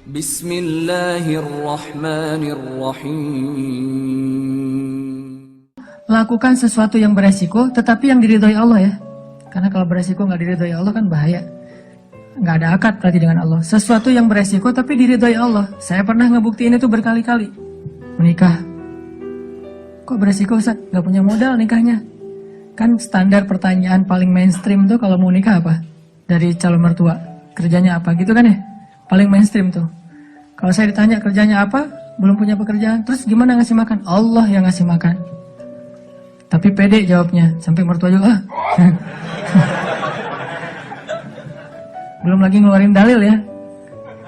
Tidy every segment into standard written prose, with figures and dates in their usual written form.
Bismillahirrahmanirrahim. Lakukan sesuatu yang beresiko, tetapi yang diridhoi Allah ya. Karena kalau beresiko nggak diridhoi Allah kan bahaya. Nggak ada akad berarti dengan Allah. Sesuatu yang beresiko tapi diridhoi Allah. Saya pernah ngebuktiin itu berkali-kali. Menikah. Kok beresiko Ustaz? Nggak punya modal nikahnya. Kan standar pertanyaan paling mainstream tuh kalau mau nikah apa? Dari calon mertua. Kerjanya apa gitu kan ya? Paling mainstream tuh. Kalau saya ditanya kerjanya apa? Belum punya pekerjaan. Terus gimana ngasih makan? Allah yang ngasih makan. Tapi pede jawabnya, sampai mertua juga belum lagi ngeluarin dalil ya.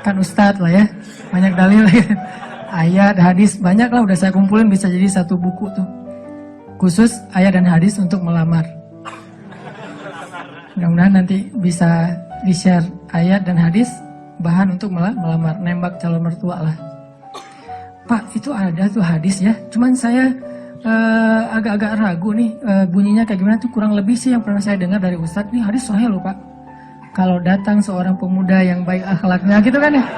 Kan ustadz lah ya, banyak dalil ya. Ayat, hadis, banyak lah udah saya kumpulin bisa jadi satu buku tuh. Khusus ayat dan hadis untuk melamar. Mudah-mudahan nanti bisa di-share ayat dan hadis bahan untuk melamar, nembak calon mertua lah. Pak, itu ada tuh hadis ya, cuman saya agak-agak ragu nih bunyinya kayak gimana tuh, kurang lebih sih yang pernah saya dengar dari Ustadz nih hadis sahih loh Pak. Kalau datang seorang pemuda yang baik akhlaknya gitu kan ya,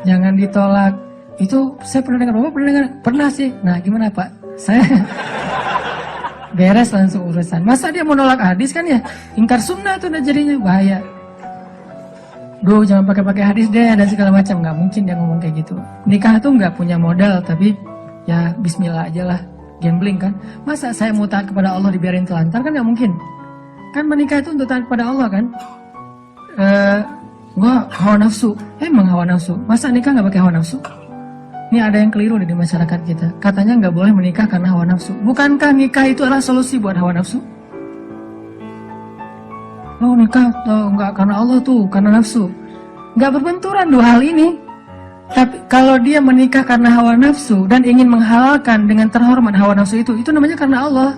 jangan ditolak. Itu saya pernah dengar, Bapak pernah dengar? Pernah sih. Nah gimana Pak? Saya beres langsung urusan. Masa dia mau nolak hadis kan ya? Ingkar sunnah tuh udah jadinya bahaya. Duh jangan pakai hadis deh dan segala macam. Nggak mungkin dia ngomong kayak gitu. Nikah tuh nggak punya modal tapi ya bismillah aja lah, gambling kan. Masa saya mau taat kepada Allah dibiarin telantar kan nggak mungkin. Kan menikah itu untuk taat kepada Allah kan. Gua hawa nafsu, emang hawa nafsu. Masa nikah nggak pakai hawa nafsu? Ini ada yang keliru di masyarakat kita. Katanya nggak boleh menikah karena hawa nafsu. Bukankah nikah itu adalah solusi buat hawa nafsu? Lo nikah nggak karena Allah tuh, karena nafsu. Nggak berbenturan dua hal ini. Tapi kalau dia menikah karena hawa nafsu dan ingin menghalalkan dengan terhormat hawa nafsu itu namanya karena Allah.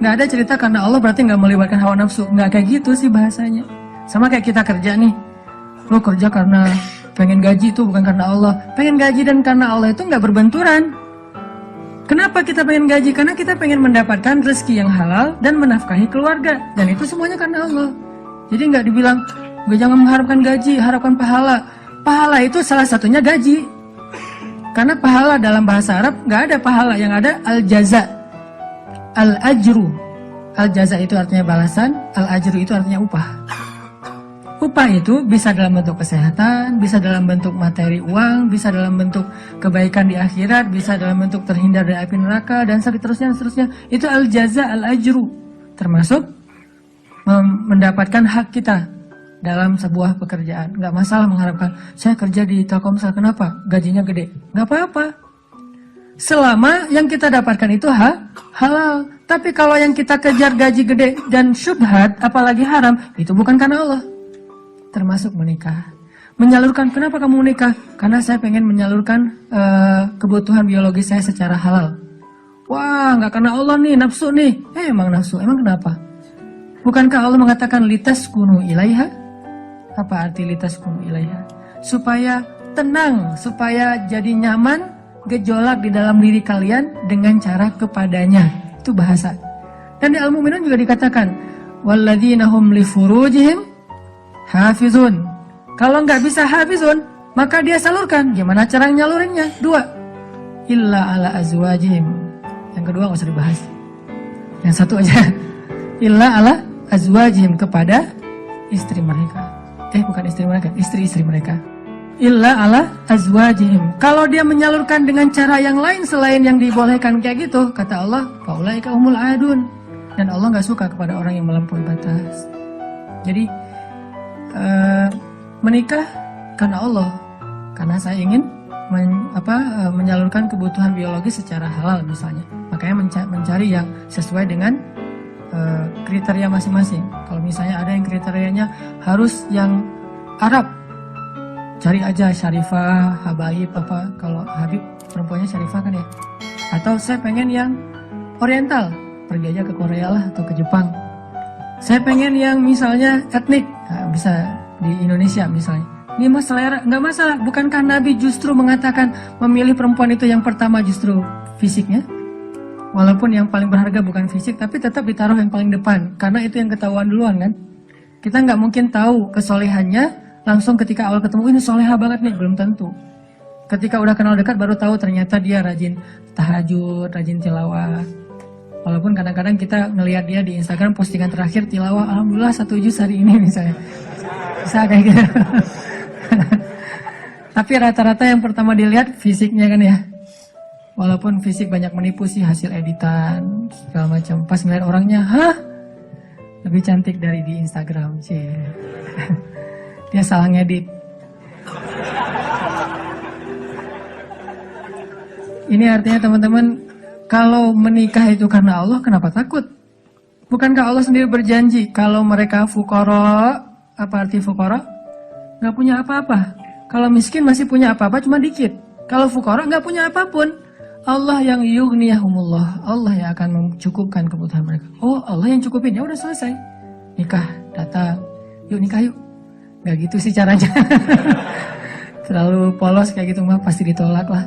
Nggak ada cerita karena Allah berarti nggak melibatkan hawa nafsu. Nggak kayak gitu sih bahasanya. Sama kayak kita kerja nih. Lo kerja karena pengen gaji itu bukan karena Allah. Pengen gaji dan karena Allah itu nggak berbenturan. Kenapa kita pengen gaji? Karena kita pengen mendapatkan rezeki yang halal dan menafkahi keluarga. Dan itu semuanya karena Allah. Jadi nggak dibilang, gue jangan mengharapkan gaji, harapkan pahala. Pahala itu salah satunya gaji. Karena pahala dalam bahasa Arab nggak ada pahala, yang ada al-jaza, al-ajru. Al-jaza itu artinya balasan, al-ajru itu artinya upah. Upah itu bisa dalam bentuk kesehatan, bisa dalam bentuk materi uang, bisa dalam bentuk kebaikan di akhirat, bisa dalam bentuk terhindar dari api neraka, dan seterusnya. Itu al-jaza, al-ajru. Termasuk mendapatkan hak kita dalam sebuah pekerjaan. Nggak masalah mengharapkan, saya kerja di Telkomsel, kenapa? Gajinya gede. Nggak apa-apa. Selama yang kita dapatkan itu halal. Tapi kalau yang kita kejar gaji gede dan syubhat, apalagi haram, itu bukan karena Allah. Termasuk menikah. Menyalurkan, kenapa kamu menikah? Karena saya pengen menyalurkan kebutuhan biologis saya secara halal. Wah, nggak karena Allah nih, nafsu nih. Emang nafsu, emang kenapa? Bukankah Allah mengatakan litaskunu ilaiha? Apa arti litaskunu ilaiha? Supaya tenang, supaya jadi nyaman, gejolak di dalam diri kalian dengan cara kepadanya. Itu bahasa. Dan di Al-Mu'minun juga dikatakan, walladzina hum li furujihim hafizun. Kalau nggak bisa hafizun, maka dia salurkan. Gimana cara nyalurinnya? 2. Illa ala azwajihim. Yang kedua nggak usah dibahas. Yang satu aja. Illa ala azwajihim, kepada istri mereka. Bukan istri mereka, istri-istri mereka. Illa ala azwajihim. Kalau dia menyalurkan dengan cara yang lain selain yang dibolehkan kayak gitu, kata Allah, faulaika humul adun. Dan Allah nggak suka kepada orang yang melampaui batas. Jadi menikah karena Allah, karena saya ingin menyalurkan kebutuhan biologis secara halal misalnya. Makanya mencari yang sesuai dengan kriteria masing-masing. Kalau misalnya ada yang kriterianya harus yang Arab, cari aja Syarifah, Habaib apa. Kalau Habib perempuannya Syarifah kan ya. Atau saya pengen yang Oriental, pergi aja ke Korea lah atau ke Jepang. Saya pengen yang misalnya etnik, nah, bisa di Indonesia misalnya. Ini mas selera, nggak masalah. Bukankah Nabi justru mengatakan memilih perempuan itu yang pertama justru fisiknya? Walaupun yang paling berharga bukan fisik, tapi tetap ditaruh yang paling depan. Karena itu yang ketahuan duluan kan. Kita nggak mungkin tahu kesolehannya langsung ketika awal ketemu ini soleha banget nih, belum tentu. Ketika udah kenal dekat baru tahu ternyata dia rajin tahajud, rajin tilawah. Walaupun kadang-kadang kita ngelihat dia di Instagram postingan terakhir tilawah, alhamdulillah 1 juz hari ini misalnya. Bisa kayak gitu. Tapi rata-rata yang pertama dilihat fisiknya kan ya. Walaupun fisik banyak menipu sih, hasil editan segala macam. Pas ngeliat orangnya, hah? Lebih cantik dari di Instagram sih. Dia salah ngedit. Ini artinya teman-teman, kalau menikah itu karena Allah, kenapa takut? Bukankah Allah sendiri berjanji kalau mereka fuqara, apa arti fuqara? Gak punya apa-apa. Kalau miskin masih punya apa-apa, cuma dikit. Kalau fuqara gak punya apapun. Allah yang yughniyahumullah, Allah yang akan mencukupkan kebutuhan mereka. Oh, Allah yang cukupin, ya udah selesai. Nikah, datang, yuk nikah yuk. Gak gitu sih caranya. Terlalu polos kayak gitu mah pasti ditolak lah.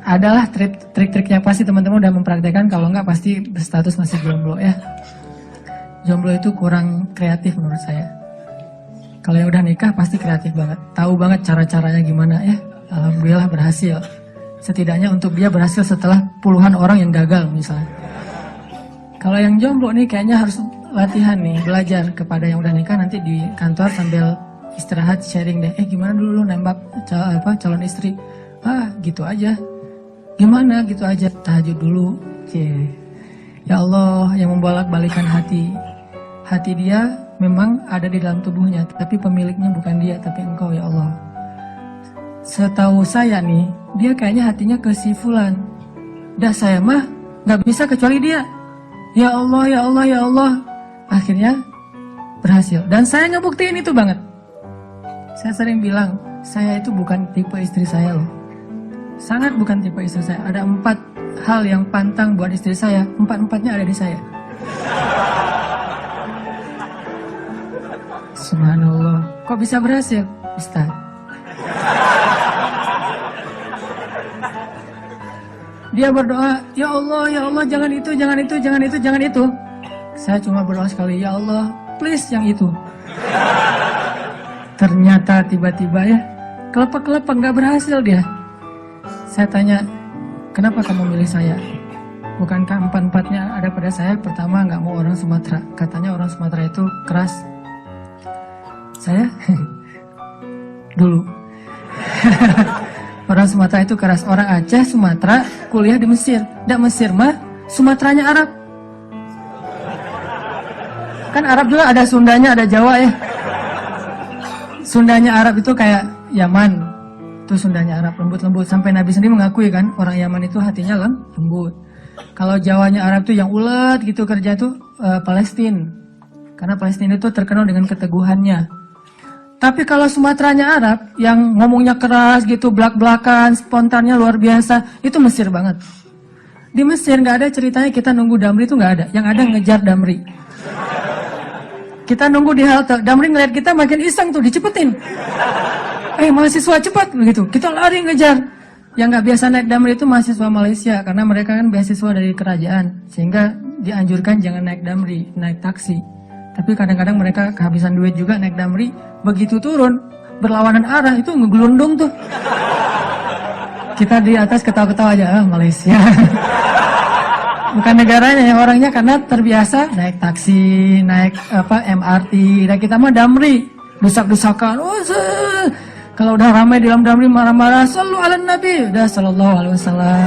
Adalah trik-triknya pasti teman-teman udah mempraktekkan, kalau enggak pasti berstatus masih jomblo ya. Jomblo itu kurang kreatif menurut saya. Kalau yang udah nikah pasti kreatif banget, tahu banget cara-caranya gimana ya. Alhamdulillah berhasil. Setidaknya untuk dia berhasil setelah puluhan orang yang gagal misalnya. Kalau yang jomblo nih kayaknya harus latihan nih, belajar kepada yang udah nikah, nanti di kantor sambil istirahat sharing deh. Gimana dulu lu nembak calon istri? Gitu aja. Gimana gitu aja, tahajud dulu. Ya Allah yang membolak-balikan hati. Hati dia memang ada di dalam tubuhnya, tapi pemiliknya bukan dia, tapi Engkau ya Allah. Setahu saya nih, dia kayaknya hatinya ke si fulan. Dah saya mah gak bisa kecuali dia. Ya Allah, ya Allah, ya Allah. Akhirnya berhasil. Dan saya ngebuktiin itu banget. Saya sering bilang, saya itu bukan tipe istri saya loh. Sangat bukan tipe istri saya. Ada 4 hal yang pantang buat istri saya, 4-4-nya ada di saya. Subhanallah. Kok bisa berhasil? Ustaz. Dia berdoa, ya Allah, jangan itu, jangan itu, jangan itu, jangan itu. Saya cuma berdoa sekali, ya Allah, please yang itu. Ternyata tiba-tiba ya, kelepek-kelepek, gak berhasil dia. Saya tanya, kenapa kamu milih saya? Bukankah 4-4-nya ada pada saya? Pertama, gak mau orang Sumatera. Katanya orang Sumatera itu keras. Saya? Dulu. Orang Sumatera itu keras. Orang Aceh, Sumatera, kuliah di Mesir. Nggak Mesir mah, Sumateranya Arab. Kan Arab juga ada Sundanya, ada Jawa ya. Sundanya Arab itu kayak Yaman. Itu Sundanya Arab, lembut-lembut. Sampai Nabi sendiri mengakui kan, orang Yaman itu hatinya lembut. Kalau Jawanya Arab itu yang ulet gitu kerja itu Palestina. Karena Palestina itu terkenal dengan keteguhannya. Tapi kalau Sumateranya Arab, yang ngomongnya keras gitu, belak-belakan, spontannya luar biasa, itu Mesir banget. Di Mesir nggak ada ceritanya kita nunggu Damri itu nggak ada. Yang ada ngejar Damri. Kita nunggu di halte, Damri ngeliat kita makin iseng tuh, dicepetin. Mahasiswa cepat begitu, kita lari ngejar. Yang nggak biasa naik Damri itu mahasiswa Malaysia, karena mereka kan beasiswa dari kerajaan, sehingga dianjurkan jangan naik Damri, naik taksi. Tapi kadang-kadang mereka kehabisan duit juga naik Damri, begitu turun berlawanan arah itu ngegelundung tuh. Kita di atas ketawa-ketawa aja, Malaysia. Bukan negaranya yang orangnya, karena terbiasa naik taksi, naik MRT. Dan kita mah Damri, desak-desakan. Kalau udah ramai di dalam Damri marah-marah, sallu ala Nabi, udah sallallahu alaihi wasallam.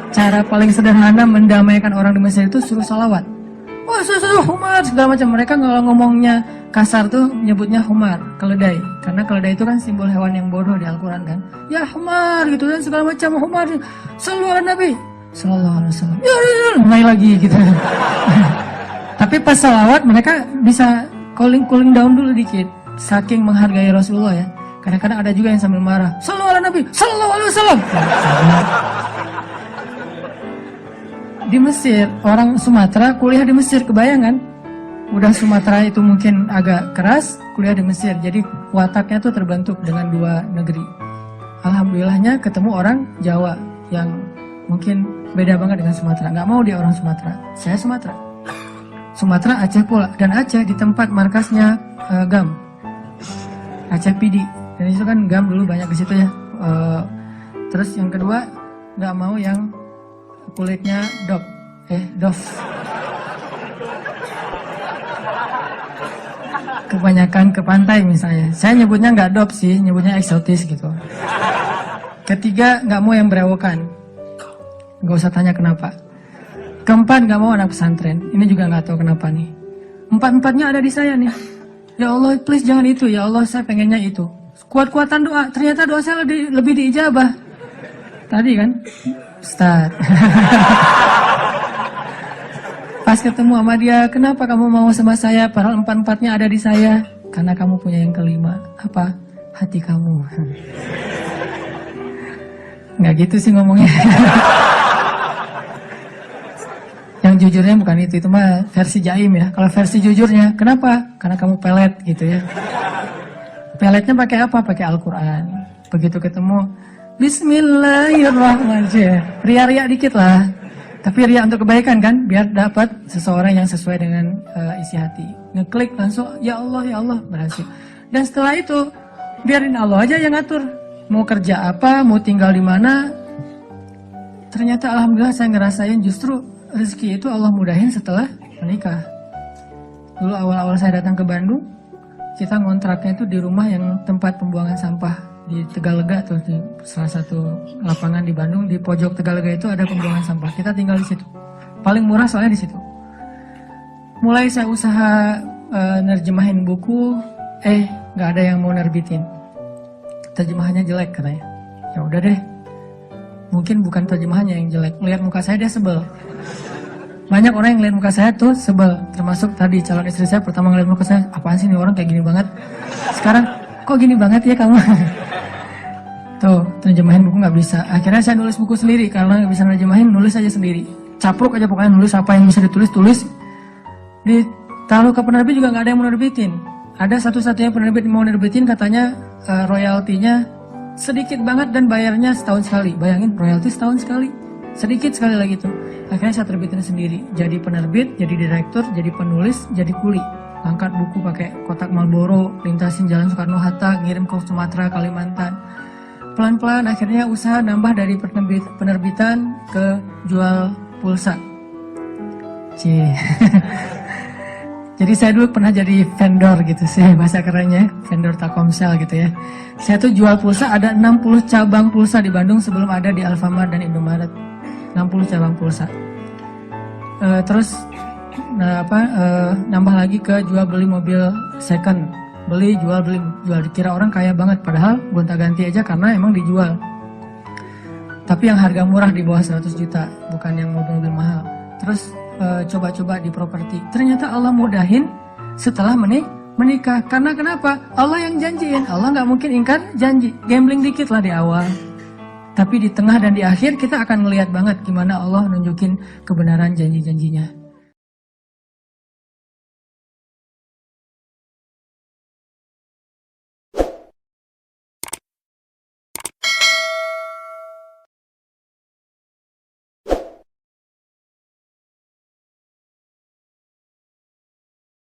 Cara paling sederhana mendamaikan orang di Mesir itu suruh salawat. Humar segala macam. Mereka kalau ngomongnya kasar tuh nyebutnya humar, keledai. Karena keledai itu kan simbol hewan yang bodoh di Al-Quran kan. Ya humar gitu dan segala macam humar. Sallu ala Nabi sallallahu alaihi wasallam. Ya, mulai lagi gitu. Tapi pas salawat mereka bisa cooling down dulu dikit. Saking menghargai Rasulullah ya. Kadang-kadang ada juga yang sambil marah. Sallu ala Nabi sallallahu alaihi wasallam. Di Mesir, orang Sumatera kuliah di Mesir, kebayangan? Udah Sumatera itu mungkin agak keras, kuliah di Mesir. Jadi wataknya tuh terbentuk dengan 2 negeri. Alhamdulillahnya ketemu orang Jawa yang mungkin beda banget dengan Sumatera. Nggak mau dia orang Sumatera. Saya Sumatera. Sumatera Aceh pula. Dan Aceh di tempat markasnya gam, ACPD. Dan itu kan gam dulu banyak di situ ya. Terus yang kedua nggak mau yang kulitnya dof. Kebanyakan ke pantai misalnya. Saya nyebutnya nggak dop sih, nyebutnya eksotis gitu. Ketiga nggak mau yang berewokan. Nggak usah tanya kenapa. Keempat nggak mau anak pesantren. Ini juga nggak tahu kenapa nih. Empat-empatnya ada di saya nih. Ya Allah, please jangan itu. Ya Allah, saya pengennya itu. Kuat-kuatan doa. Ternyata doa saya lebih diijabah. Tadi kan, Ustaz. Pas ketemu sama dia, kenapa kamu mau sama saya? Padahal empat-empatnya ada di saya. Karena kamu punya yang kelima. Apa? Hati kamu. Nggak gitu sih ngomongnya. Yang jujurnya bukan itu mah versi jaim ya. Kalau versi jujurnya, kenapa? Karena kamu pelet gitu ya. Peletnya pakai apa? Pakai Al-Quran. Begitu ketemu, Bismillahirrahmanirrahim. Ria-ria dikit lah. Tapi ria untuk kebaikan kan, biar dapat seseorang yang sesuai dengan isi hati. Ngeklik langsung, ya Allah, berhasil. Dan setelah itu, biarin Allah aja yang ngatur. Mau kerja apa, mau tinggal di mana. Ternyata alhamdulillah saya ngerasain justru rezeki itu Allah mudahin setelah menikah. Dulu awal-awal saya datang ke Bandung, kita ngontraknya itu di rumah yang tempat pembuangan sampah. Di Tegalega tuh, di salah satu lapangan di Bandung, di pojok Tegalega itu ada pembuangan sampah. Kita tinggal di situ. Paling murah soalnya di situ. Mulai saya usaha nerjemahin buku, nggak ada yang mau nerbitin. Terjemahannya jelek katanya. Ya udah deh. Mungkin bukan terjemahannya yang jelek. Lihat muka saya dia sebel. Banyak orang yang lihat muka saya tuh sebel. Termasuk tadi calon istri saya pertama ngeliat muka saya, apaan sih nih orang kayak gini banget. Sekarang kok gini banget ya kamu? Tuh, terjemahin buku nggak bisa. Akhirnya saya nulis buku sendiri. Karena nggak bisa nerjemahin, nulis aja sendiri. Capruk aja pokoknya, nulis apa yang bisa ditulis, tulis. Ditaruh ke penerbit juga nggak ada yang mau nerbitin. Ada satu-satunya penerbit yang mau nerbitin, katanya royaltinya sedikit banget dan bayarnya setahun sekali. Bayangin, royalti setahun sekali. Sedikit sekali lagi tuh. Akhirnya saya terbitin sendiri. Jadi penerbit, jadi direktur, jadi penulis, jadi kuli. Angkat buku pakai kotak Marlboro, lintasin Jalan Soekarno-Hatta, ngirim ke Sumatera, Kalimantan. Pelan-pelan akhirnya usaha nambah dari penerbitan ke jual pulsa. Jadi saya dulu pernah jadi vendor gitu sih, bahasa kerennya, vendor Telkomsel gitu ya. Saya tuh jual pulsa, ada 60 cabang pulsa di Bandung sebelum ada di Alfamart dan Indomaret. 60 cabang pulsa. Terus nambah lagi ke jual beli mobil second. Beli, jual, dikira orang kaya banget, padahal gonta-ganti aja karena emang dijual. Tapi yang harga murah di bawah 100 juta, bukan yang mobil-mobil mahal. Terus coba-coba di properti. Ternyata Allah mudahin setelah menikah. Karena kenapa? Allah yang janjiin. Allah nggak mungkin ingkar janji. Gambling dikit lah di awal. Tapi di tengah dan di akhir kita akan melihat banget gimana Allah nunjukin kebenaran janji-janjinya.